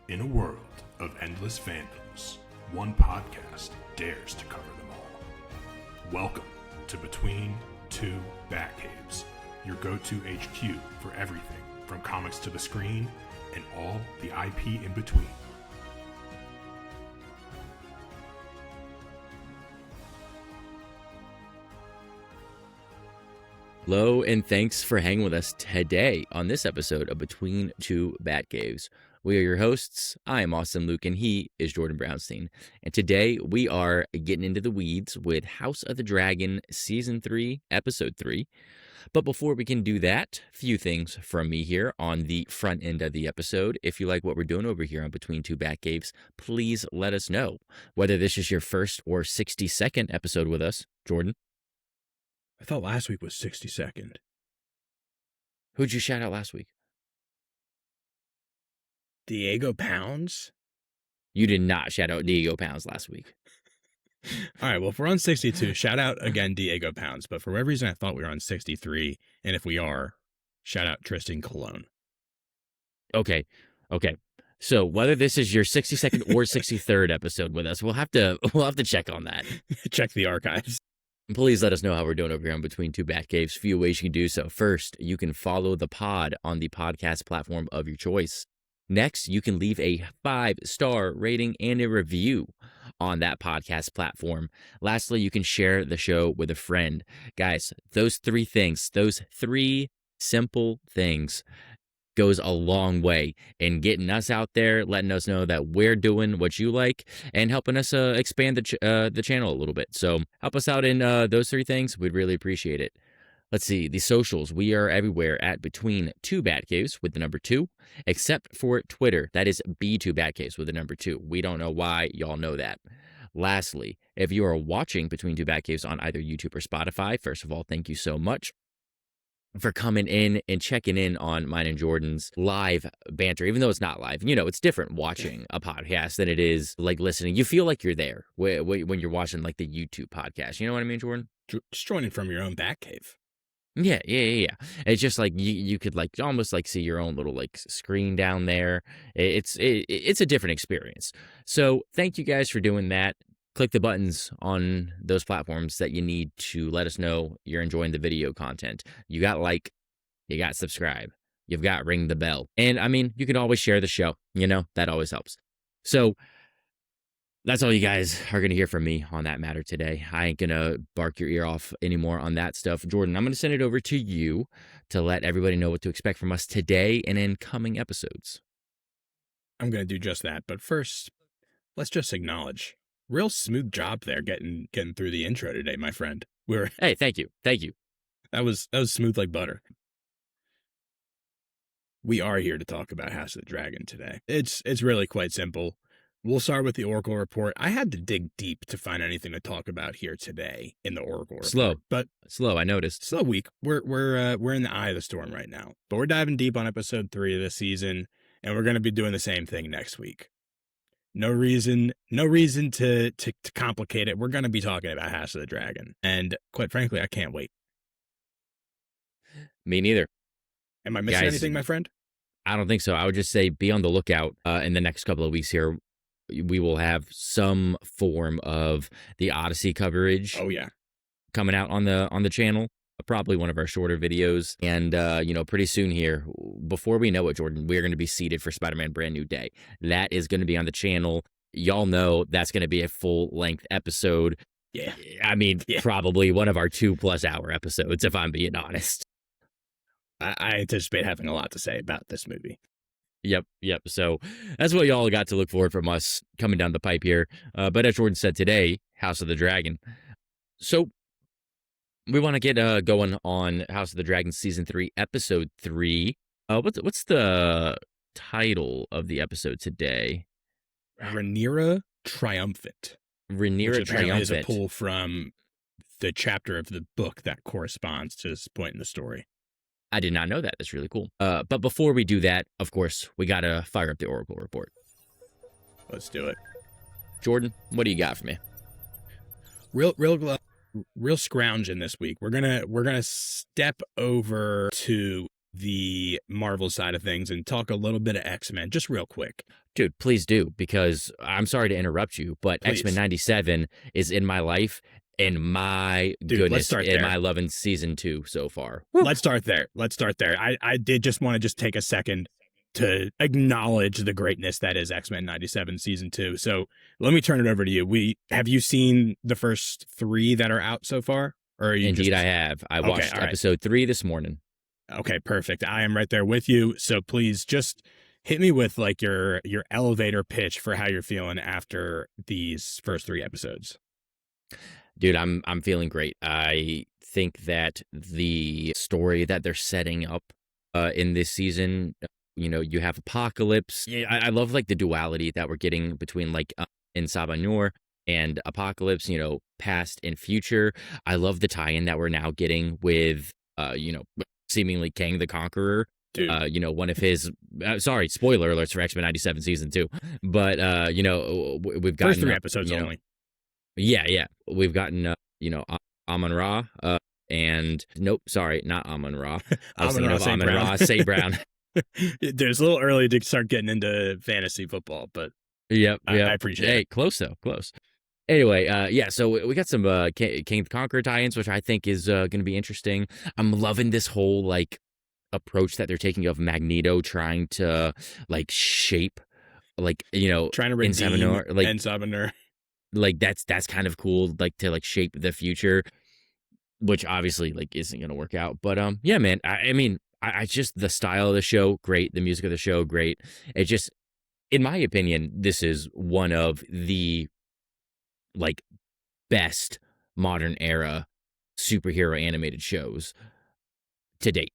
In a world of endless fandoms, one podcast dares to cover them all. Welcome to Between Two Batcaves, your go-to HQ for everything from comics to the screen and all the IP in between. Hello, and thanks for hanging with us today on this episode of Between Two Batcaves. We are your hosts. I am Austin Luke, and he is Jordan Brownstein. And today we are getting into the weeds with House of the Dragon Season 3, Episode 3. But before we can do that, a few things from me here on the front end of the episode. If you like what we're doing over here on Between Two Batcaves, please let us know. Whether this is your first or 62nd episode with us, Jordan. I thought last week was 62nd. Who'd you shout out last week? Diego Pounds? You did not shout out Diego Pounds last week. All right, well, if we're on 62, shout out again Diego Pounds. But for whatever reason, I thought we were on 63. And if we are, shout out Tristan Colon. Okay. So whether this is your 62nd or 63rd episode with us, we'll have to check on that. Check the archives. Please let us know how we're doing over here on Between Two Batcaves. Few ways you can do so. First, you can follow the pod on the podcast platform of your choice. Next, you can leave a 5-star rating and a review on that podcast platform. Lastly, you can share the show with a friend. Guys, those three simple things goes a long way in getting us out there, letting us know that we're doing what you like, and helping us expand the channel a little bit. So help us out in those three things. We'd really appreciate it. Let's see, the socials. We are everywhere at Between Two Batcaves with the number 2, except for Twitter. That is B2 Batcaves with the number 2. We don't know why. Y'all know that. Lastly, if you are watching Between Two Batcaves on either YouTube or Spotify, first of all, thank you so much for coming in and checking in on mine and Jordan's live banter, even though it's not live. You know, it's different watching a podcast than it is like listening. You feel like you're there when you're watching like the YouTube podcast. You know what I mean, Jordan? Just joining from your own Batcave. Yeah. It's just like you could like almost like see your own little like screen down there. It's a different experience. So thank you guys for doing that. Click the buttons on those platforms that you need to let us know you're enjoying the video content. You got like, you got subscribe, you've got ring the bell. And I mean, you can always share the show, you know, that always helps. So that's all you guys are going to hear from me on that matter today. I ain't going to bark your ear off anymore on that stuff. Jordan, I'm going to send it over to you to let everybody know what to expect from us today and in coming episodes. I'm going to do just that. But first, let's just acknowledge. Real smooth job there getting through the intro today, my friend. Hey, thank you. That was smooth like butter. We are here to talk about House of the Dragon today. It's really quite simple. We'll start with the Oracle report. I had to dig deep to find anything to talk about here today in the Oracle report. Slow. I noticed. Slow week. We're in the eye of the storm right now, but we're diving deep on episode 3 of this season, and we're going to be doing the same thing next week. No reason to complicate it. We're going to be talking about House of the Dragon. And quite frankly, I can't wait. Me neither. Am I missing anything, my friend? I don't think so. I would just say be on the lookout in the next couple of weeks here. We will have some form of the Odyssey coverage. Oh, yeah. Coming out on the channel. Probably one of our shorter videos. And, pretty soon here, before we know it, Jordan, we're going to be seated for Spider-Man Brand New Day. That is going to be on the channel. Y'all know that's going to be a full-length episode. Yeah. I mean, probably one of our 2+ hour episodes, if I'm being honest. I anticipate having a lot to say about this movie. Yep. So that's what y'all got to look forward from us coming down the pipe here. But as Jordan said today, House of the Dragon. So we want to get going on House of the Dragon Season 3, Episode 3. What's the title of the episode today? Rhaenyra Triumphant. Rhaenyra Triumphant is a pull from the chapter of the book that corresponds to this point in the story. I did not know that. That's really cool. But before we do that, of course, we got to fire up the Oracle report. Let's do it. Jordan, what do you got for me? Real scrounging this week. We're gonna step over to the Marvel side of things and talk a little bit of X-Men, just real quick. Dude, please do, because I'm sorry to interrupt you, but Please. X-Men 97 is in my life, and my Dude, let's goodness, start am there. I loving season 2 so far. Let's start there. I did just want to just take a second to acknowledge the greatness that is X-Men 97 season 2. So let me turn it over to you. Have you seen the first 3 that are out so far? Or are you Indeed, I have. I watched episode 3 this morning. Okay, perfect. I am right there with you. So please just hit me with like your elevator pitch for how you're feeling after these first 3 episodes. Dude, I'm feeling great. I think that the story that they're setting up in this season, you have Apocalypse. Yeah, I love like the duality that we're getting between like in Sabanur and Apocalypse, past and future. I love the tie-in that we're now getting with seemingly Kang the Conqueror. Dude. One of his sorry, spoiler alerts for X-Men 97 season 2. But we've gotten first 3 episodes only. Yeah. We've gotten Amon-Ra and nope, sorry, not Amon-Ra. I was thinking of Amon-Ra St. Brown. Dude, it's a little early to start getting into fantasy football, but yep. I appreciate it. Hey, close though, close. Anyway, so we got some King the Conqueror tie-ins, which I think is going to be interesting. I'm loving this whole like approach that they're taking of Magneto trying to like shape, like trying to redeem Sabanur. Like that's kind of cool, like to like shape the future, which obviously like isn't going to work out. But yeah, man. I mean, I just the style of the show, great. The music of the show, great. It just, in my opinion, this is one of the like best modern era superhero animated shows to date,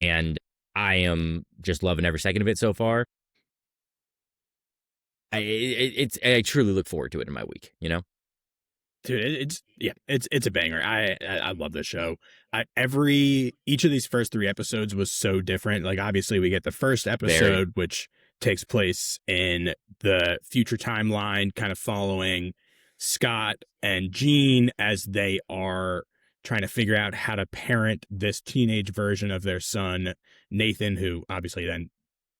and I am just loving every second of it so far. I truly look forward to it in my week, Dude, it's a banger. I love this show. Each of these first 3 episodes was so different. Like obviously we get the first episode which takes place in the future timeline, kind of following Scott and Jean as they are trying to figure out how to parent this teenage version of their son, Nathan, who obviously then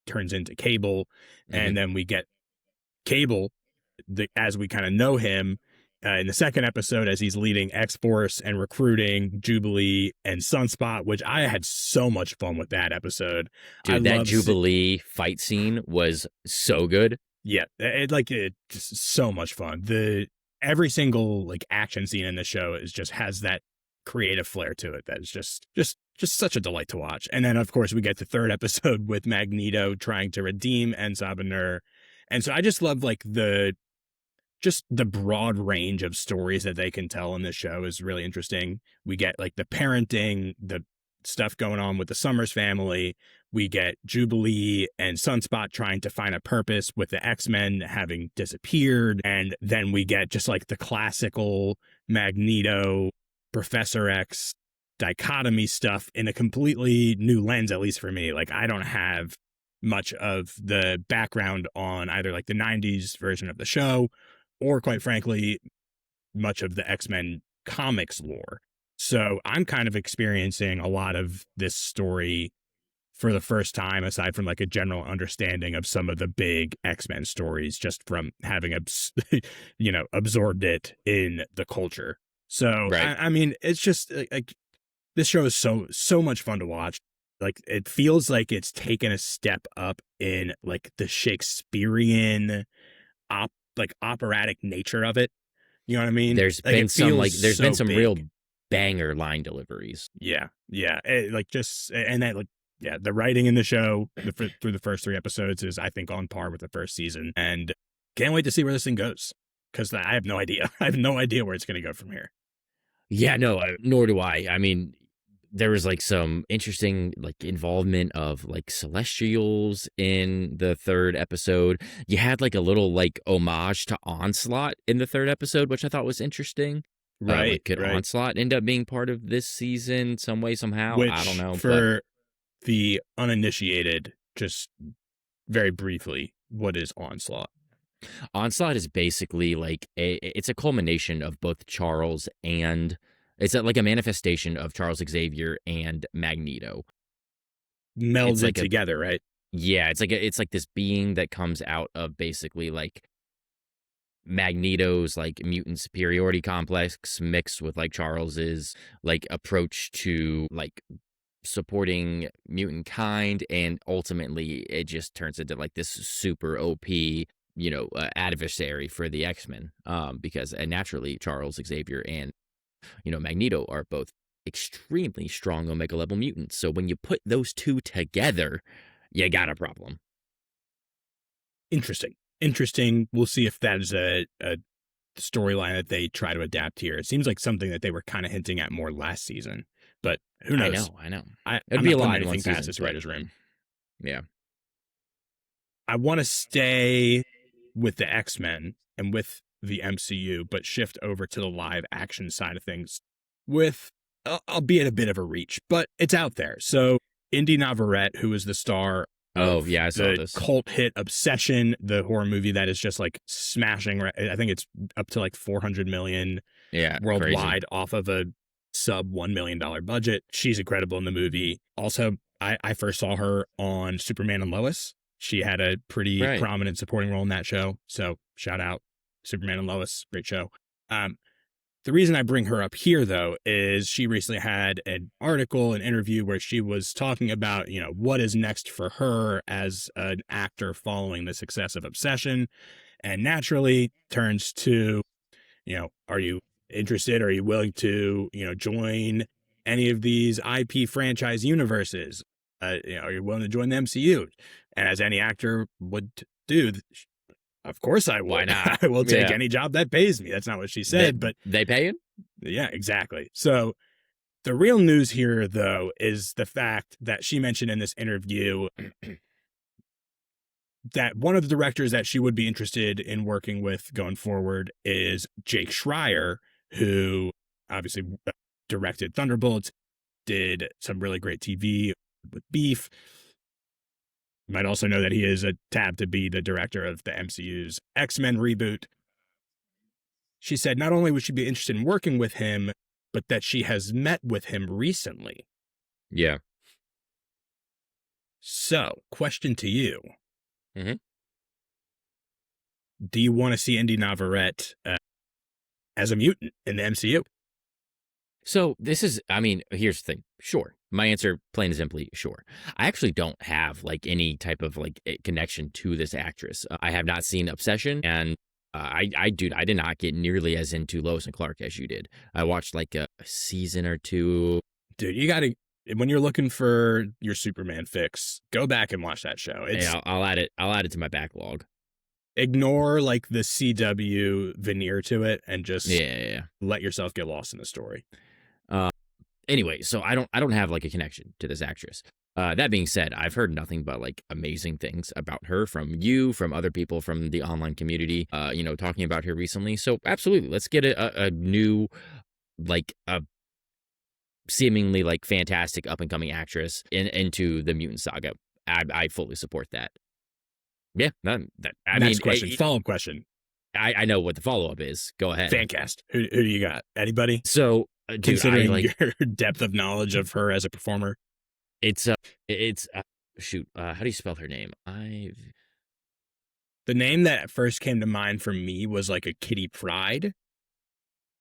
turns into Cable. Mm-hmm. And then we get Cable, as we kind of know him, in the second episode as he's leading X-Force and recruiting Jubilee and Sunspot, which I had so much fun with that episode. Dude, that Jubilee fight scene was so good. Yeah, it's so much fun. Every single like action scene in the show has that creative flair to it that is just such a delight to watch. And then of course we get the third episode with Magneto trying to redeem Sabanur. And so I just love like the broad range of stories that they can tell in this show is really interesting. We get like the parenting, the stuff going on with the Summers family. We get Jubilee and Sunspot trying to find a purpose with the X-Men having disappeared. And then we get just like the classical Magneto, Professor X dichotomy stuff in a completely new lens, at least for me. Like I don't have much of the background on either like the 90s version of the show or quite frankly, much of the X-Men comics lore. So I'm kind of experiencing a lot of this story for the first time, aside from like a general understanding of some of the big X-Men stories, just from having, absorbed it in the culture. So, right. I mean, it's just like this show is so much fun to watch. Like it feels like it's taken a step up in like the Shakespearean operatic nature of it. You know what I mean? There's been some real banger line deliveries. Yeah. The writing in the show through the first 3 episodes is, I think, on par with the first season, and can't wait to see where this thing goes because I have no idea. I have no idea where it's going to go from here. Yeah, no, nor do I. I mean, there was like some interesting like involvement of like Celestials in the third episode. You had like a little like homage to Onslaught in the third episode, which I thought was interesting. Right. Could Onslaught end up being part of this season some way, somehow? Which, I don't know. For the uninitiated, just very briefly, what is Onslaught? Onslaught is basically like it's a culmination of both Charles and it's like a manifestation of Charles Xavier and Magneto. It's melded like a together, right? yeah, it's like this being that comes out of basically like Magneto's like mutant superiority complex mixed with like Charles's like approach to like supporting mutant kind, and ultimately it just turns into like this super OP, adversary for the X-Men, because and naturally Charles Xavier and Magneto are both extremely strong omega level mutants, so when you put those two together you got a problem. Interesting. We'll see if that is a storyline that they try to adapt here. It seems like something that they were kind of hinting at more last season, but who knows? I know it'd I'm be not a putting lot in one anything past season, this but writer's room. yeah. I want to stay with the X-Men and with the MCU, but shift over to the live action side of things with, albeit a bit of a reach, but it's out there. So Indy Navarrete, who is the star Oh of yeah, I saw the this. cult hit Obsession, the horror movie that is just like smashing. I think it's up to like 400 million Yeah, worldwide crazy. off of a sub $1 million budget. She's incredible in the movie. Also, I first saw her on Superman and Lois. She had a pretty Right. prominent supporting role in that show. So shout out Superman and Lois. Great show. Um, the reason I bring her up here, though, is she recently had an article, an interview where she was talking about, what is next for her as an actor following the success of Obsession, and naturally turns to, are you interested? Are you willing to, join any of these IP franchise universes? Are you willing to join the MCU? And as any actor would do, of course I Why would. not? I will take Yeah. any job that pays me. That's not what she They said, but they pay him? yeah, exactly. So the real news here, though, is the fact that she mentioned in this interview that one of the directors that she would be interested in working with going forward is Jake Schreier, who obviously directed Thunderbolts, did some really great TV with Beef. You might also know that he is a tabbed to be the director of the MCU's X-Men reboot. She said not only would she be interested in working with him, but that she has met with him recently. Yeah. So, question to you. Mhm. Do you want to see Indy Navarrete as a mutant in the MCU? So this is, I mean, here's the thing. Sure. My answer, plain and simply, sure. I actually don't have like any type of like connection to this actress. I have not seen Obsession, and dude, I did not get nearly as into Lois and Clark as you did. I watched like a season or two. Dude, you got to, when you're looking for your Superman fix, go back and watch that show. It's, Yeah, I'll add it. I'll add it to my backlog. ignore like the CW veneer to it and just Yeah. let yourself get lost in the story. Anyway, so I don't have like a connection to this actress. That being said, I've heard nothing but like amazing things about her from you, from other people from the online community, talking about her recently. So absolutely, let's get a new, like a seemingly like fantastic up and coming actress into the mutant saga. I fully support that. Yeah, Next question, follow-up question. I know what the follow up is. Go ahead. Fancast. Who do you got? Anybody? So, dude, Considering your depth of knowledge of her as a performer, it's shoot. How do you spell her name? the name that first came to mind for me was like a Kitty Pryde.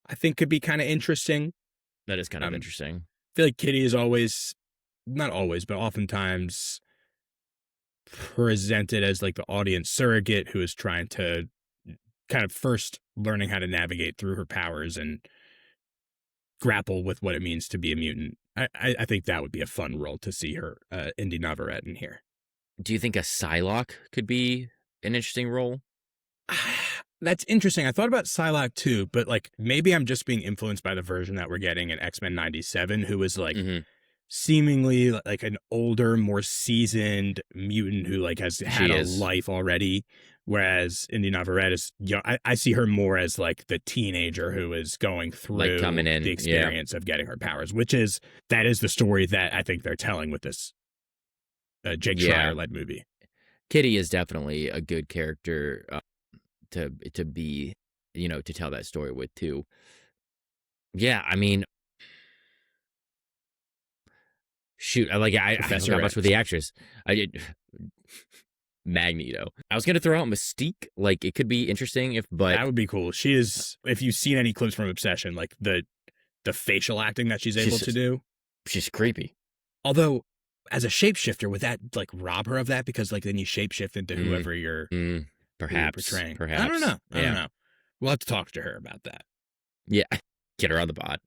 I think could be kind of interesting. That is kind of interesting. I feel like Kitty is always, not always, but oftentimes presented as like the audience surrogate who is trying to kind of first learning how to navigate through her powers and grapple with what it means to be a mutant. I think that would be a fun role to see her, Indy Navarrete, in here. Do you think a Psylocke could be an interesting role? That's interesting. I thought about Psylocke too, but like maybe I'm just being influenced by the version that we're getting in X-Men 97, who is like seemingly like an older, more seasoned mutant who like has had a life already. Whereas Indy Navarrete is, I see her more as like the teenager who is going through like coming in, the experience of getting her powers, that is the story that I think they're telling with this Jake Schreier-led movie. Kitty is definitely a good character to be, to tell that story with too. Yeah, I mean, Shoot, I Professor forgot much X. with the actress. I did Magneto. I was gonna throw out Mystique. Like it could be interesting but That would be cool. She is, if you've seen any clips from Obsession, like the facial acting that she's able to do. she's creepy. Although, as a shapeshifter, would that like rob her of that? Because like then you shapeshift into whoever you're Perhaps portraying. Perhaps. I don't know. I Yeah. don't know. We'll have to talk to her about that. Yeah. Get her on the pod.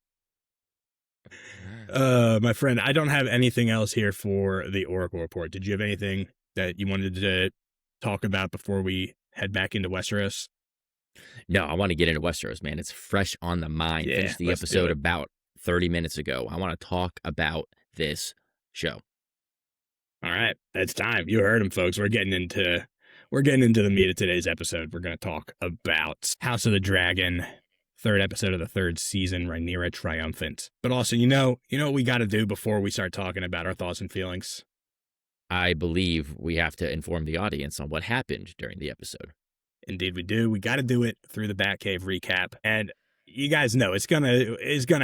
My friend, I don't have anything else here for the Oracle report. Did you have anything that you wanted to talk about before we head back into Westeros? No, I want to get into Westeros, man. It's fresh on the mind. Yeah, Finished the let's do episode it. about 30 minutes ago. I want to talk about this show. All right, it's time. You heard him, folks. We're getting into the meat of today's episode. We're going to talk about House of the Dragon, third episode of the third season, Rhaenyra Triumphant. But also, you know what we got to do before we start talking about our thoughts and feelings? I believe we have to inform the audience on what happened during the episode. Indeed, we do. We got to do it through the Batcave recap, and you guys know it's gonna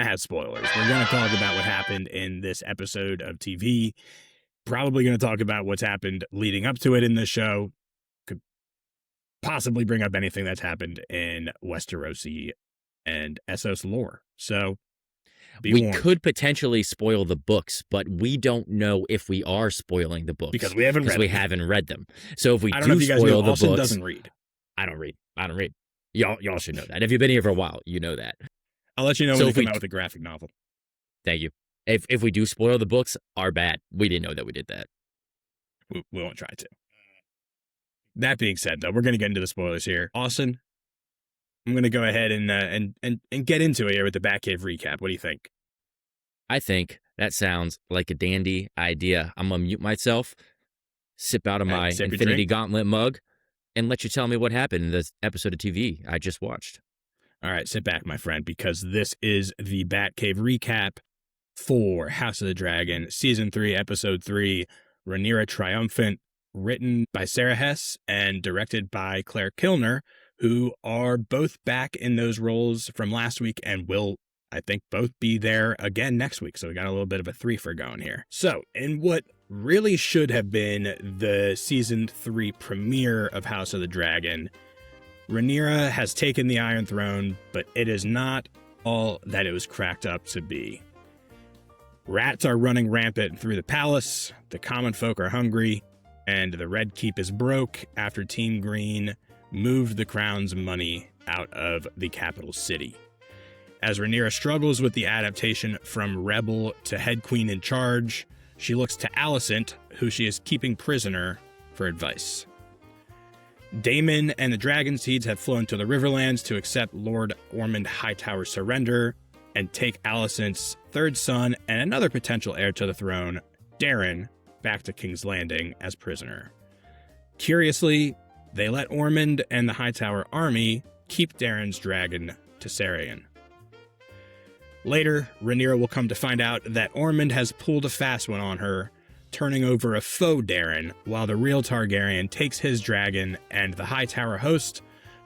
have spoilers. We're gonna talk about what happened in this episode of TV. Probably gonna talk about what's happened leading up to it in the show. Could possibly bring up anything that's happened in Westerosi and Essos lore. So We warned. could potentially spoil the books, but we don't know if we are spoiling the books Because we haven't read we them. haven't read them. So if we I don't know do if you guys spoil know, the Austin books, doesn't read. I don't read. Y'all should know that. If you've been here for a while, you know that. I'll let you know So when they if come we- out with a graphic novel. Thank you. If we do spoil the books, our bad. We didn't know that we did that. We won't try to. That being said, though, we're going to get into the spoilers here. Austin, I'm going to go ahead and get into it here with the Batcave recap. What do you think? I think that sounds like a dandy idea. I'm going to mute myself, sip out of All right, my sip your Infinity drink. Gauntlet mug, and let you tell me what happened in this episode of TV I just watched. All right, sit back, my friend, because this is the Batcave recap for House of the Dragon, Season 3, Episode 3, Rhaenyra Triumphant, written by Sarah Hess and directed by Claire Kilner, who are both back in those roles from last week and will, I think, both be there again next week. So we got a little bit of a three-fer going here. So, in what really should have been the Season 3 premiere of House of the Dragon, Rhaenyra has taken the Iron Throne, but it is not all that it was cracked up to be. Rats are running rampant through the palace, the common folk are hungry, and the Red Keep is broke after Team Green moved the crown's money out of the capital city. As Rhaenyra struggles with the adaptation from rebel to head queen in charge, she looks to Alicent, who she is keeping prisoner, for advice. Daemon and the Dragon Seeds have flown to the Riverlands to accept Lord Ormond Hightower's surrender and take Alicent's third son and another potential heir to the throne, Darren, back to King's Landing as prisoner. Curiously, they let Ormond and the Hightower army keep Darren's dragon Tessarion. Later, Rhaenyra will come to find out that Ormond has pulled a fast one on her, turning over a faux Darren, while the real Targaryen takes his dragon and the Hightower host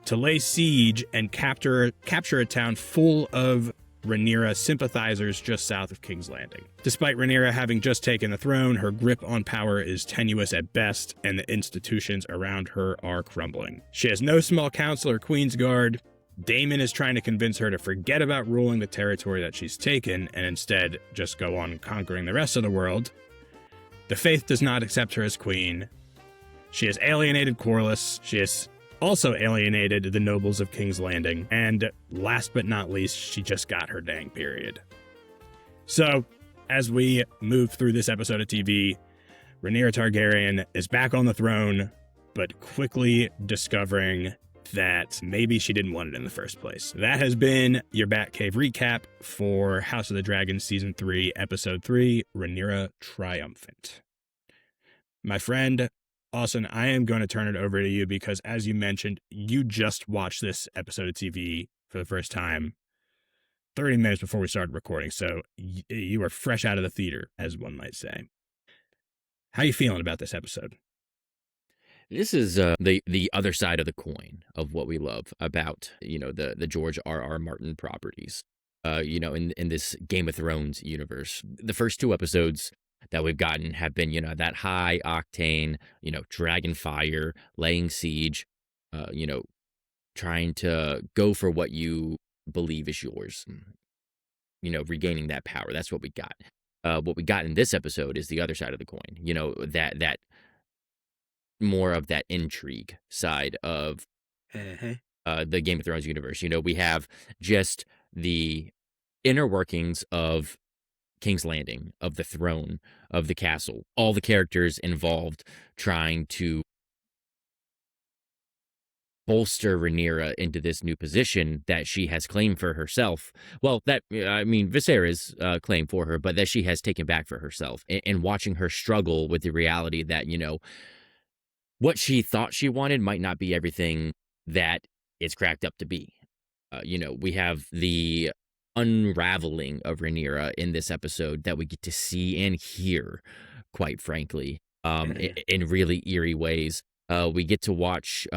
to lay siege and capture a town full of Rhaenyra sympathizers just south of King's Landing. Despite Rhaenyra having just taken the throne, her grip on power is tenuous at best, and the institutions around her are crumbling. She has no small council or Queen's Guard. Daemon is trying to convince her to forget about ruling the territory that she's taken and instead just go on conquering the rest of the world. The Faith does not accept her as queen. She has alienated Corlys. She has also alienated the nobles of King's Landing. And last but not least, she just got her dang period. So, as we move through this episode of TV, Rhaenyra Targaryen is back on the throne, but quickly discovering that maybe she didn't want it in the first place. That has been your Batcave recap for House of the Dragon Season 3, Episode 3, Rhaenyra Triumphant. My friend, Austin, I am going to turn it over to you because, as you mentioned, you just watched this episode of TV for the first time 30 minutes before we started recording, so you are fresh out of the theater, as one might say. How you feeling about this episode? This is the other side of the coin of what we love about, the George R.R. Martin properties. In this Game of Thrones universe. The first two episodes that we've gotten have been, that high octane, dragon fire, laying siege, trying to go for what you believe is yours, regaining that power. That's what we got. What we got in this episode is the other side of the coin, that more of that intrigue side of the Game of Thrones universe. We have just the inner workings of King's Landing, of the throne, of the castle, all the characters involved trying to bolster Rhaenyra into this new position that she has claimed for herself. Well, Viserys claimed for her, but that she has taken back for herself. And watching her struggle with the reality that, what she thought she wanted might not be everything that it's cracked up to be. We have the unraveling of Rhaenyra in this episode that we get to see and hear, quite frankly, in really eerie ways. We get to watch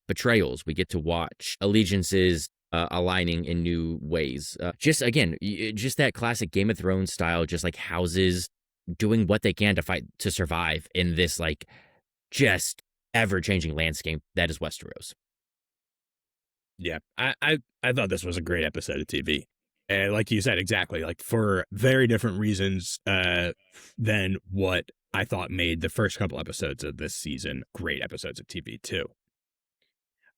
betrayals. We get to watch allegiances aligning in new ways. Just that classic Game of Thrones style, just like houses doing what they can to fight to survive in this like just ever-changing landscape that is Westeros. Yeah, I thought this was a great episode of TV. And like you said, exactly, like for very different reasons than what I thought made the first couple episodes of this season great episodes of TV too.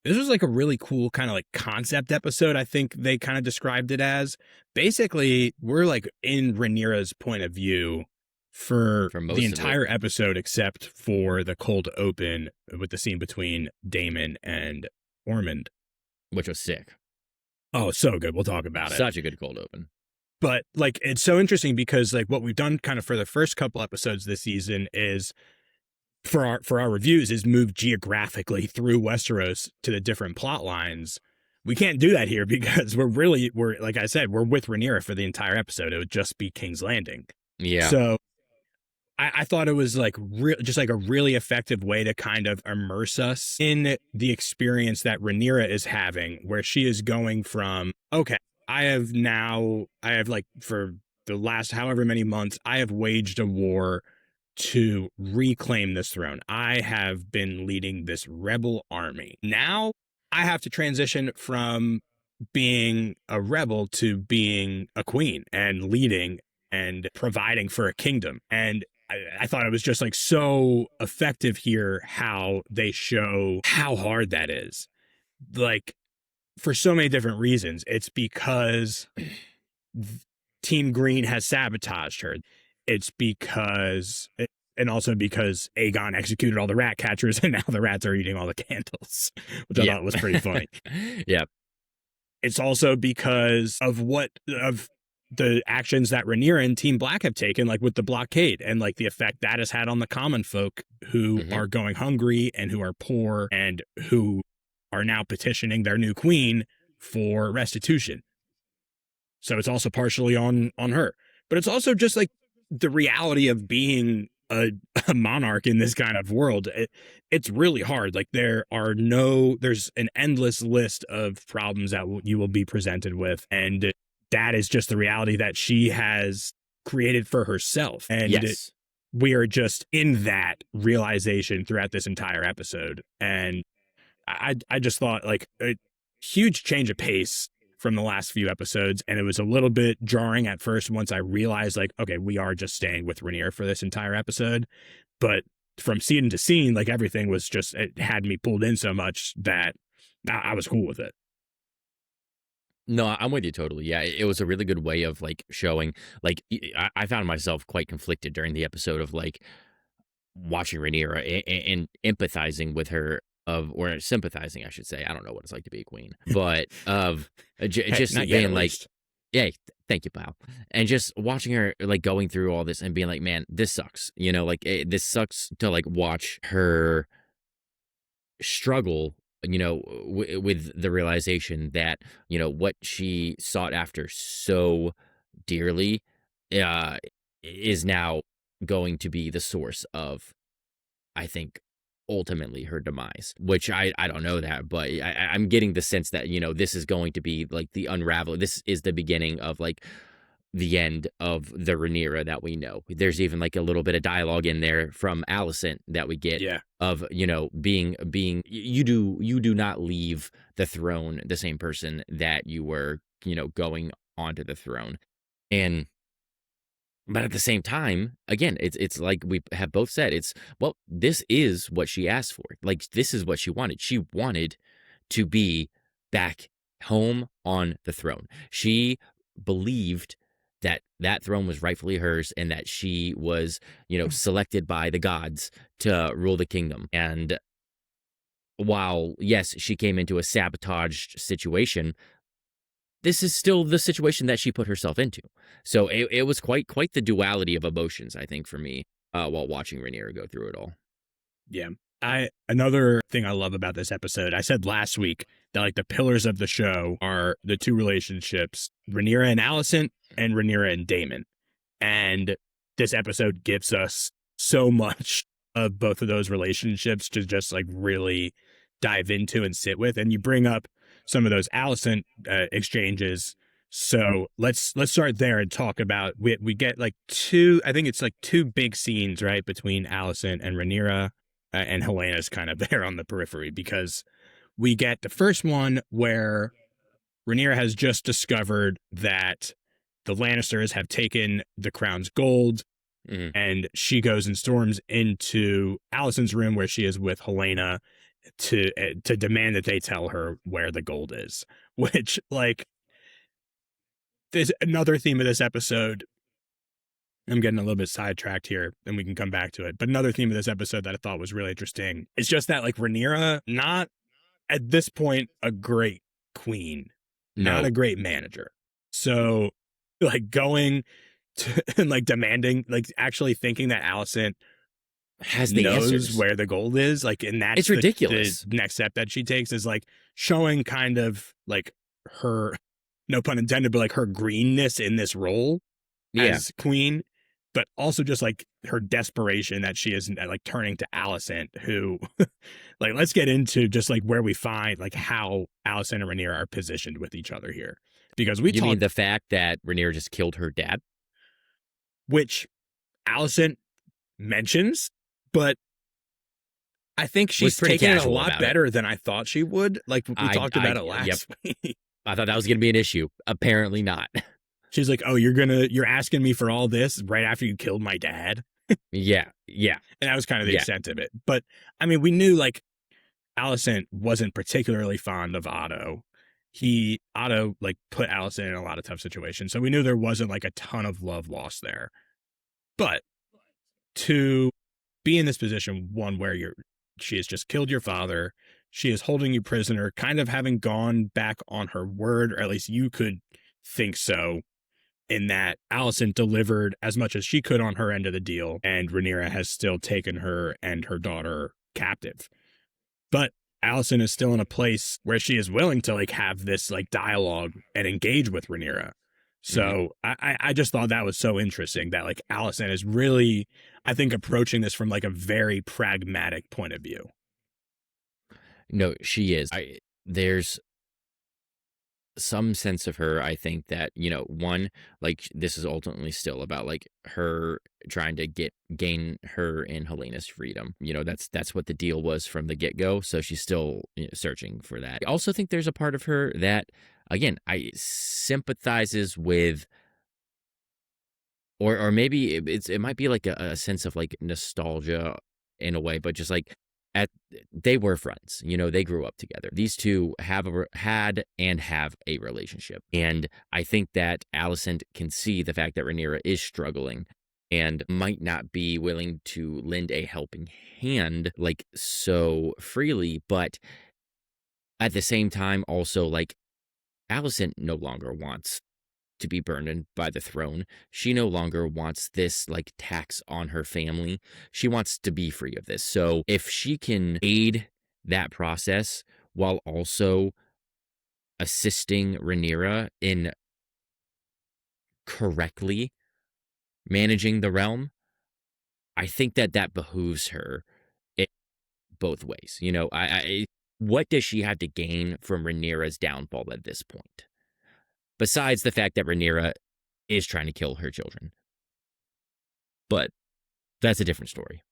This was like a really cool kind of like concept episode. I think they kind of described it as. Basically, we're like in Rhaenyra's point of view for most the of entire episode, except for the cold open with the scene between Daemon and Ormond, which was sick. Oh, so good. We'll talk about it. Such a good cold open. But like, it's so interesting because like what we've done kind of for the first couple episodes this season is for our reviews is move geographically through Westeros to the different plot lines. We can't do that here because we're like I said, we're with Rhaenyra for the entire episode. It would just be King's Landing. Yeah. So I thought it was like just like a really effective way to kind of immerse us in the experience that Rhaenyra is having, where she is going from, okay, I have like for the last however many months, I have waged a war to reclaim this throne. I have been leading this rebel army. Now I have to transition from being a rebel to being a queen and leading and providing for a kingdom. And I thought it was just like so effective here how they show how hard that is. Like for so many different reasons. It's because Team Green has sabotaged her. It's because, and also because Aegon executed all the rat catchers and now the rats are eating all the candles, which I thought was pretty funny. Yeah. It's also because of the actions that Rhaenyra and Team Black have taken, like with the blockade and like the effect that has had on the common folk who are going hungry and who are poor and who are now petitioning their new queen for restitution. So it's also partially on her, but it's also just like the reality of being a monarch in this kind of world. It's really hard. Like there's an endless list of problems that you will be presented with. And that is just the reality that she has created for herself. And we are just in that realization throughout this entire episode. And I just thought like a huge change of pace from the last few episodes. And it was a little bit jarring at first once I realized like, okay, we are just staying with Rhaenyra for this entire episode. But from scene to scene, like everything was just, it had me pulled in so much that I was cool with it. No, I'm with you totally. Yeah, it was a really good way of like showing, like I found myself quite conflicted during the episode of like watching Rhaenyra and empathizing with her or sympathizing, I should say. I don't know what it's like to be a queen, but just being like, yeah, thank you, pal. And just watching her like going through all this and being like, man, this sucks. This sucks to like watch her struggle, with the realization that, what she sought after so dearly is now going to be the source of, I think, ultimately her demise, which I don't know that, but I'm getting the sense that, this is going to be like the unravel. This is the beginning of like the end of the Rhaenyra that we know. There's even like a little bit of dialogue in there from Alicent that we get Yeah. of, being you do not leave the throne the same person that you were, going onto the throne. And but at the same time, again, it's like we have both said, this is what she asked for. Like, this is what she wanted. She wanted to be back home on the throne. She believed that that throne was rightfully hers and that she was, selected by the gods to rule the kingdom. And while, yes, she came into a sabotaged situation, this is still the situation that she put herself into. So it was quite the duality of emotions, I think, for me, while watching Rhaenyra go through it all. Yeah. Another thing I love about this episode, I said last week that like the pillars of the show are the two relationships, Rhaenyra and Alicent and Rhaenyra and Daemon. And this episode gives us so much of both of those relationships to just like really dive into and sit with. And you bring up some of those Alicent exchanges. So let's start there and talk about, we get like two big scenes, right, between Alicent and Rhaenyra. And Helena's kind of there on the periphery, because we get the first one where Rhaenyra has just discovered that the Lannisters have taken the crown's gold, and she goes and storms into Alicent's room where she is with Helena to demand that they tell her where the gold is, which, like, there's another theme of this episode. I'm getting a little bit sidetracked here, and we can come back to it. But another theme of this episode that I thought was really interesting is just that, like, Rhaenyra, not at this point a great queen, not a great manager. So, like, going to and like demanding, like, actually thinking that Alicent has the knows answers where the gold is, like, and that's it's ridiculous. The next step that she takes is like showing kind of like her, no pun intended, but like her greenness in this role as queen. But also just like her desperation that she is like turning to Alicent, who, like, let's get into just like where we find like how Alicent and Rhaenyra are positioned with each other here. Because you mean the fact that Rhaenyra just killed her dad? Which Alicent mentions, but I think she's taking it a lot better than I thought she would. Like, we talked about it last week. I thought that was going to be an issue. Apparently not. She's like, oh, you're asking me for all this right after you killed my dad? Yeah. And that was kind of the extent of it. But, I mean, we knew, like, Alicent wasn't particularly fond of Otto. Otto, like, put Alicent in a lot of tough situations. So we knew there wasn't, like, a ton of love lost there. But to be in this position, one where she has just killed your father, she is holding you prisoner, kind of having gone back on her word, or at least you could think so, in that Alicent delivered as much as she could on her end of the deal, and Rhaenyra has still taken her and her daughter captive. But Alicent is still in a place where she is willing to like have this like dialogue and engage with Rhaenyra. So I just thought that was so interesting that like Alicent is really, I think, approaching this from like a very pragmatic point of view. No, she is. There's some sense of her, I think, that, one, like, this is ultimately still about like her trying to gain her and Helena's freedom. That's what the deal was from the get-go. So she's still searching for that. I also think there's a part of her that, again, I sympathizes with, or maybe it might be like a sense of like nostalgia in a way, but just like they were friends, they grew up together. These two had and have a relationship. And I think that Alicent can see the fact that Rhaenyra is struggling and might not be willing to lend a helping hand like so freely, but at the same time also like Alicent no longer wants to be burdened by the throne. She no longer wants this like tax on her family. She wants to be free of this. So if she can aid that process while also assisting Rhaenyra in correctly managing the realm, I think that behooves her in both ways. What does she have to gain from Rhaenyra's downfall at this point? Besides the fact that Rhaenyra is trying to kill her children. But that's a different story.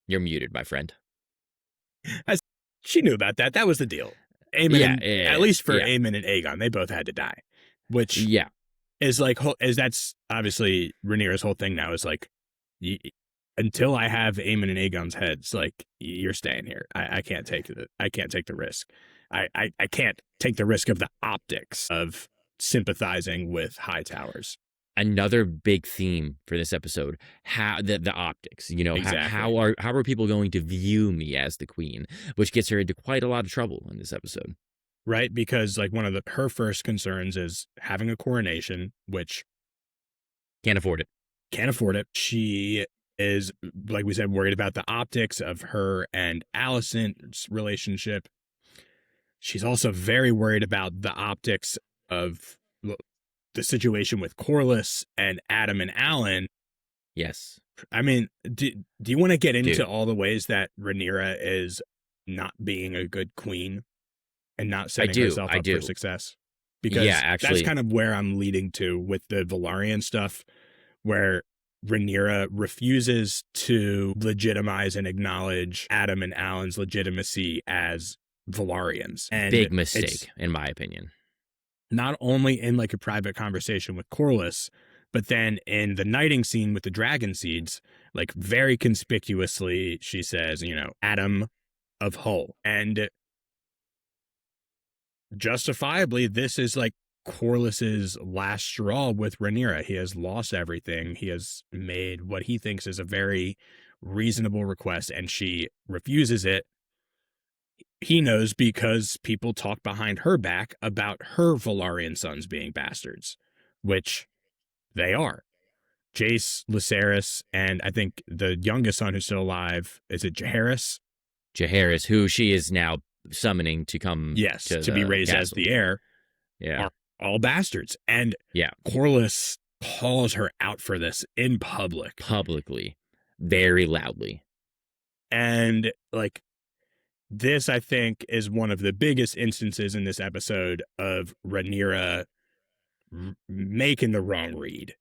You're muted, my friend. She knew about that. That was the deal. At least for Aemon and Aegon, they both had to die, which is like, that's obviously Rhaenyra's whole thing now is like, until I have Aemon and Aegon's heads, like, you're staying here. I can't take the risk. I can't take the risk of the optics of sympathizing with high towers. Another big theme for this episode, how the optics, exactly. how are people going to view me as the queen, which gets her into quite a lot of trouble in this episode. Right, because like one of her first concerns is having a coronation, which can't afford it. She is, like we said, worried about the optics of her and Alicent's relationship. She's also very worried about the optics of the situation with Corlys and Adam and Alan. Yes. I mean, do you want to get into all the ways that Rhaenyra is not being a good queen and not setting herself up for success? Because that's kind of where I'm leading to with the Velaryon stuff, where Rhaenyra refuses to legitimize and acknowledge Adam and Alan's legitimacy as Velaryons. And big mistake, in my opinion. Not only in like a private conversation with Corlys, but then in the knighting scene with the dragon seeds, like very conspicuously, she says, Adam of Hull. And justifiably, this is like Corlys's last straw with Rhaenyra. He has lost everything. He has made what he thinks is a very reasonable request, and she refuses it. He knows because people talk behind her back about her Velaryon sons being bastards, which they are. Jace, Lucerys, and I think the youngest son who's still alive, is it Jaehaerys? Jaehaerys, who she is now summoning to come to be raised as the heir, are all bastards. And Corlys calls her out for this in publicly, very loudly. And like, this, I think, is one of the biggest instances in this episode of Rhaenyra making the wrong read.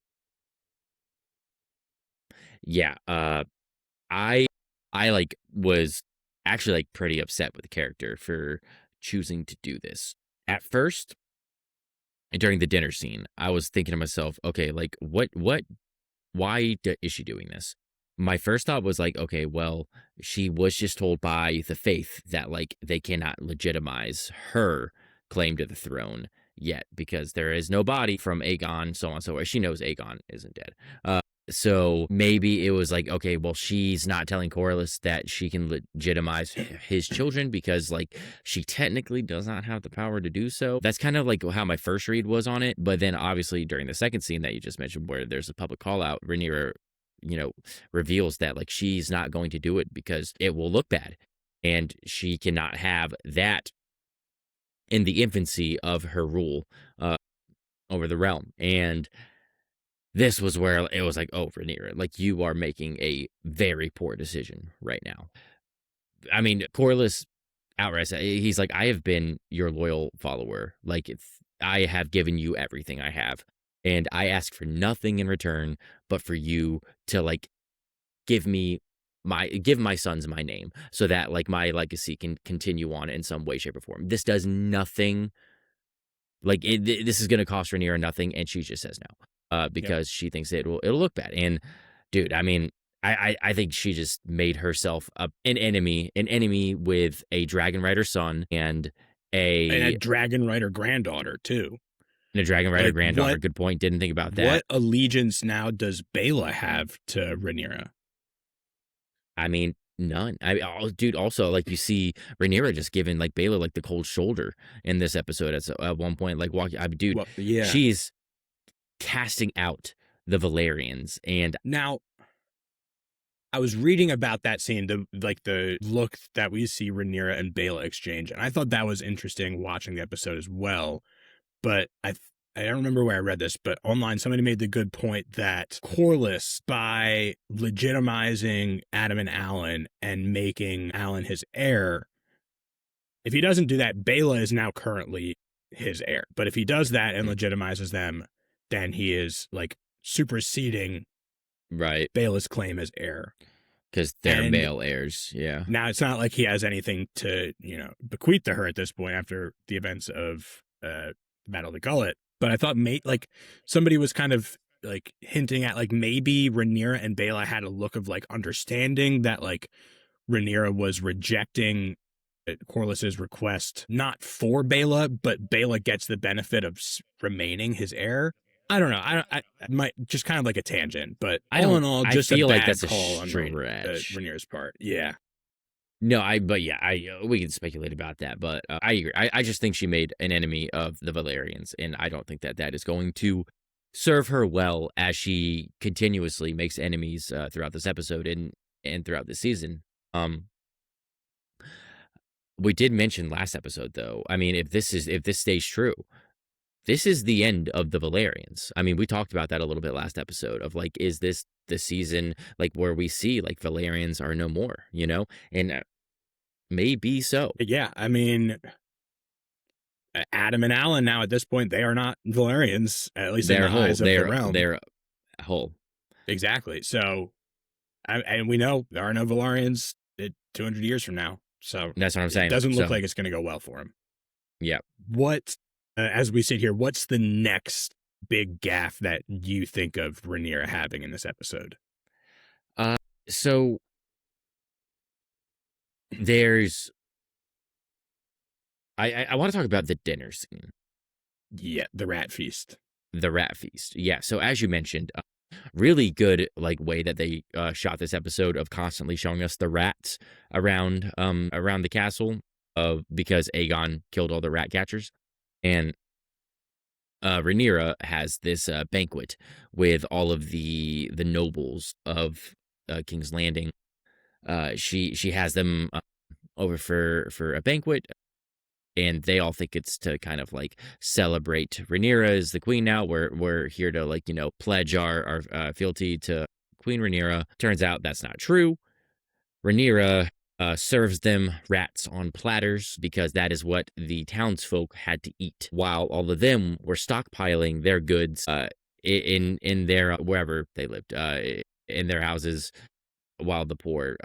Yeah, I like was actually like pretty upset with the character for choosing to do this. At first, during the dinner scene, I was thinking to myself, okay, like why is she doing this? My first thought was like, okay, well, she was just told by the faith that like they cannot legitimize her claim to the throne yet because there is no body from Aegon, so on and so forth. She knows Aegon isn't dead. So maybe it was like, okay, well, she's not telling Corlys that she can legitimize his children because like she technically does not have the power to do so. That's kind of like how my first read was on it. But then obviously during the second scene that you just mentioned where there's a public call out, Rhaenyra reveals that like she's not going to do it because it will look bad and she cannot have that in the infancy of her rule over the realm. And this was where it was like, oh, Rhaenyra, like you are making a very poor decision right now. I mean, Corlys outright, he's like, I have been your loyal follower. Like I have given you everything I have. And I ask for nothing in return but for you to like give my sons my name so that like my legacy can continue on in some way, shape, or form. This does nothing. Like this is going to cost Rhaenyra nothing, and she just says no because she thinks it'll look bad. And dude, I mean, I think she just made herself an enemy with a dragon rider son and a dragon rider granddaughter too. And a dragon rider granddaughter. Good point. Didn't think about that. What allegiance now does Baela have to Rhaenyra? I mean, none. Dude, also, like, you see Rhaenyra just giving, like, Baela, like, the cold shoulder in this episode at one point. Like, she's casting out the Velaryons. And now, I was reading about that scene, the look that we see Rhaenyra and Baela exchange. And I thought that was interesting watching the episode as well. But I don't remember where I read this, but online somebody made the good point that Corlys, by legitimizing Adam and Alan and making Alan his heir, if he doesn't do that, Baela is now currently his heir. But if he does that and legitimizes them, then he is like superseding Right. Baela's claim as heir. Because they're And male heirs. Yeah. now it's not like he has anything to, bequeath to her at this point after the events of Battle of the Gullet. But I thought like somebody was kind of like hinting at like maybe Rhaenyra and Baela had a look of like understanding that like Rhaenyra was rejecting Corlys's request, not for Baela, but Baela gets the benefit of remaining his heir. I don't know. I might just kind of like a tangent, but all in all, just feel a like bad that's call a on stretch. Rhaenyra's part. Yeah. No, we can speculate about that, but I agree. I just think she made an enemy of the Valerians, and I don't think that that is going to serve her well as she continuously makes enemies throughout this episode and throughout the season. We did mention last episode, though. I mean, if this stays true, this is the end of the Valerians. I mean, we talked about that a little bit last episode of like, is this the season like where we see like Valerians are no more, and maybe so. Yeah. I mean, Adam and Alan now at this point, they are not Valerians, at least in the eyes of the realm. They're whole. Exactly. So, and we know there are no Valerians 200 years from now. So That's what I'm saying. It doesn't look like it's going to go well for him. Yeah. What, as we sit here, what's the next big gaffe that you think of Rhaenyra having in this episode? So there's, I want to talk about the dinner scene. Yeah, the rat feast. The rat feast. Yeah. So as you mentioned, really good like way that they shot this episode of constantly showing us the rats around the castle because Aegon killed all the rat catchers, and Rhaenyra has this banquet with all of the nobles of King's Landing. She has them over for a banquet, and they all think it's to kind of like celebrate Rhaenyra as the queen now. We're here to like, pledge our fealty to Queen Rhaenyra. Turns out that's not true. Rhaenyra serves them rats on platters because that is what the townsfolk had to eat, while all of them were stockpiling their goods in their wherever they lived, in their houses, while the poor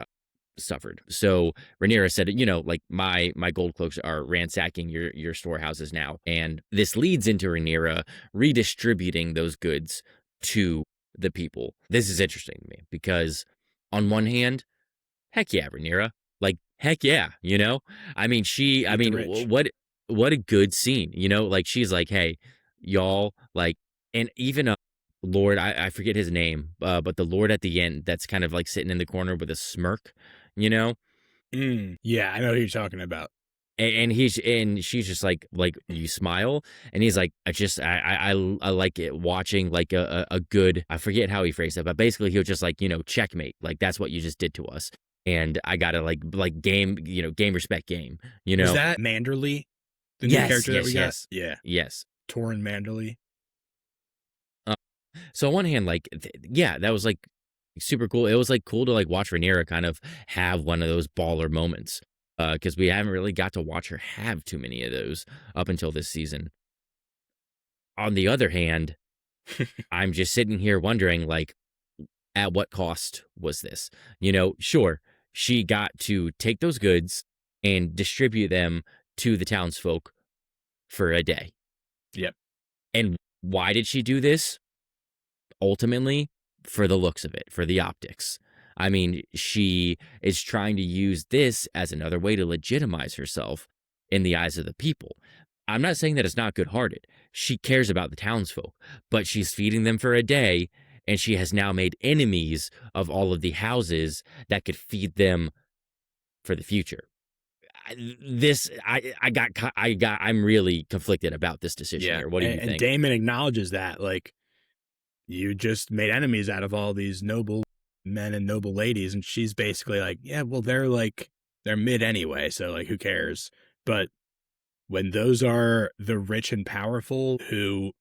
suffered. So Rhaenyra said, like my gold cloaks are ransacking your storehouses now, and this leads into Rhaenyra redistributing those goods to the people. This is interesting to me because on one hand, heck yeah, Rhaenyra, like heck yeah, I mean what a good scene, like she's like, hey y'all, like, and even Lord, I forget his name, but the Lord at the end that's kind of like sitting in the corner with a smirk, Yeah, I know who you're talking about. And she's just like you smile, and he's like, I like it watching like a good, I forget how he phrased it, but basically he was just like, checkmate, like that's what you just did to us, and I gotta like game, game respect game, Is that Manderly, the new character that we got? Yeah, yes, Torrin Manderly. So on one hand, like, yeah, that was like super cool. It was like cool to like watch Rhaenyra kind of have one of those baller moments, because we haven't really got to watch her have too many of those up until this season. On the other hand, I'm just sitting here wondering, like, at what cost was this? Sure, she got to take those goods and distribute them to the townsfolk for a day. Yep. And why did she do this? Ultimately, for the looks of it, for the optics. I mean, she is trying to use this as another way to legitimize herself in the eyes of the people. I'm not saying that it's not good-hearted. She cares about the townsfolk, but she's feeding them for a day, and she has now made enemies of all of the houses that could feed them for the future. I'm really conflicted about this decision here. What do you think? And Daemon acknowledges that, like, you just made enemies out of all these noble men and noble ladies. And she's basically like, yeah, well, they're mid anyway. So like, who cares? But when those are the rich and powerful who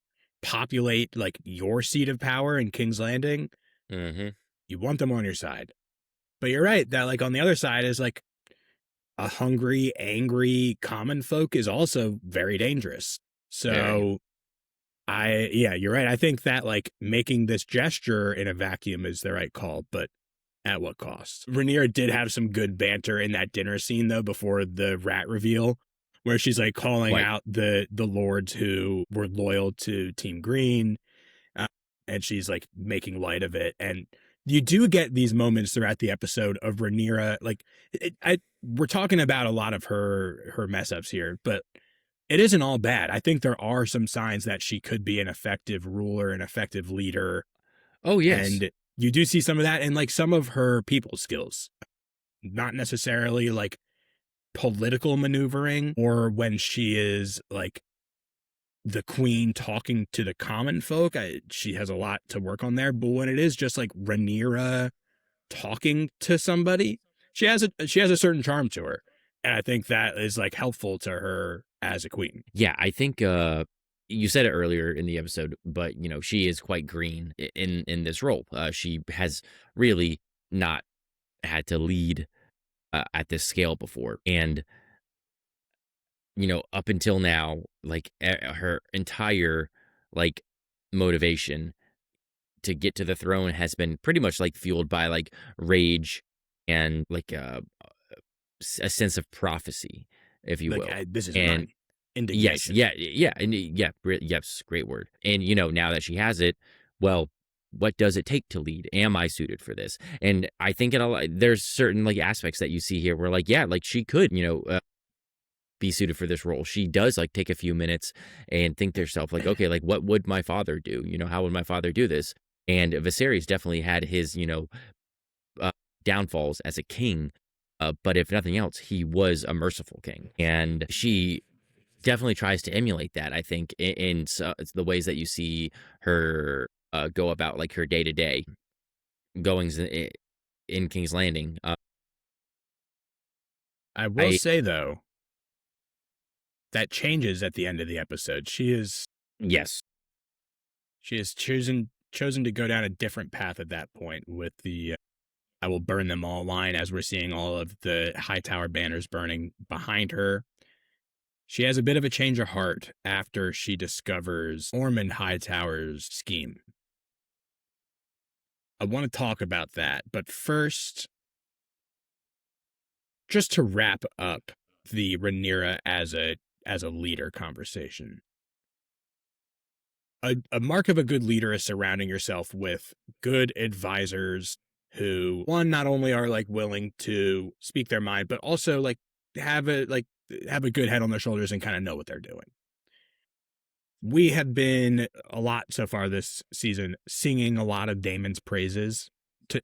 populate like your seat of power in King's Landing, you want them on your side. But you're right that like on the other side is like a hungry, angry common folk is also very dangerous. So Yeah, you're right. I think that like making this gesture in a vacuum is the right call, but at what cost? Rhaenyra did have some good banter in that dinner scene though before the rat reveal, where she's like calling Right. out the lords who were loyal to Team Green, uh, and she's like making light of it. And you do get these moments throughout the episode of Rhaenyra. Like, we're talking about a lot of her mess ups here, but it isn't all bad. I think there are some signs that she could be an effective ruler, an effective leader, Oh, yes. and you do see some of that in like some of her people skills, not necessarily like political maneuvering or when she is like the queen talking to the common folk. She has a lot to work on there, but when it is just like Rhaenyra talking to somebody, she has a certain charm to her, and I think that is like helpful to her as a queen. Yeah, I think you said it earlier in the episode, but she is quite green in this role. She has really not had to lead at this scale before, and up until now, like her entire like motivation to get to the throne has been pretty much like fueled by like rage and like a sense of prophecy, if you Like will. this is And mine, yes, indignation. yeah, and yeah, yes, great word. And now that she has it, well, what does it take to lead? Am I suited for this? And I think there's certain like aspects that you see here where like, yeah, like she could, be suited for this role. She does like take a few minutes and think to herself like, okay, like what would my father do? How would my father do this? And Viserys definitely had his, uh, downfalls as a king. But if nothing else, he was a merciful king. And she definitely tries to emulate that, I think, in it's the ways that you see her go about like her day to day goings in King's Landing. I will I say though, that changes at the end of the episode. Yes. She has chosen to go down a different path at that point with the "I will burn them all" line, as we're seeing all of the Hightower banners burning behind her. She has a bit of a change of heart after she discovers Ormond Hightower's scheme. I want to talk about that, but first, just to wrap up the Rhaenyra as a leader conversation. A mark of a good leader is surrounding yourself with good advisors who, one, not only are like willing to speak their mind, but also like have a good head on their shoulders and kind of know what they're doing. We have been a lot so far this season singing a lot of Daemon's praises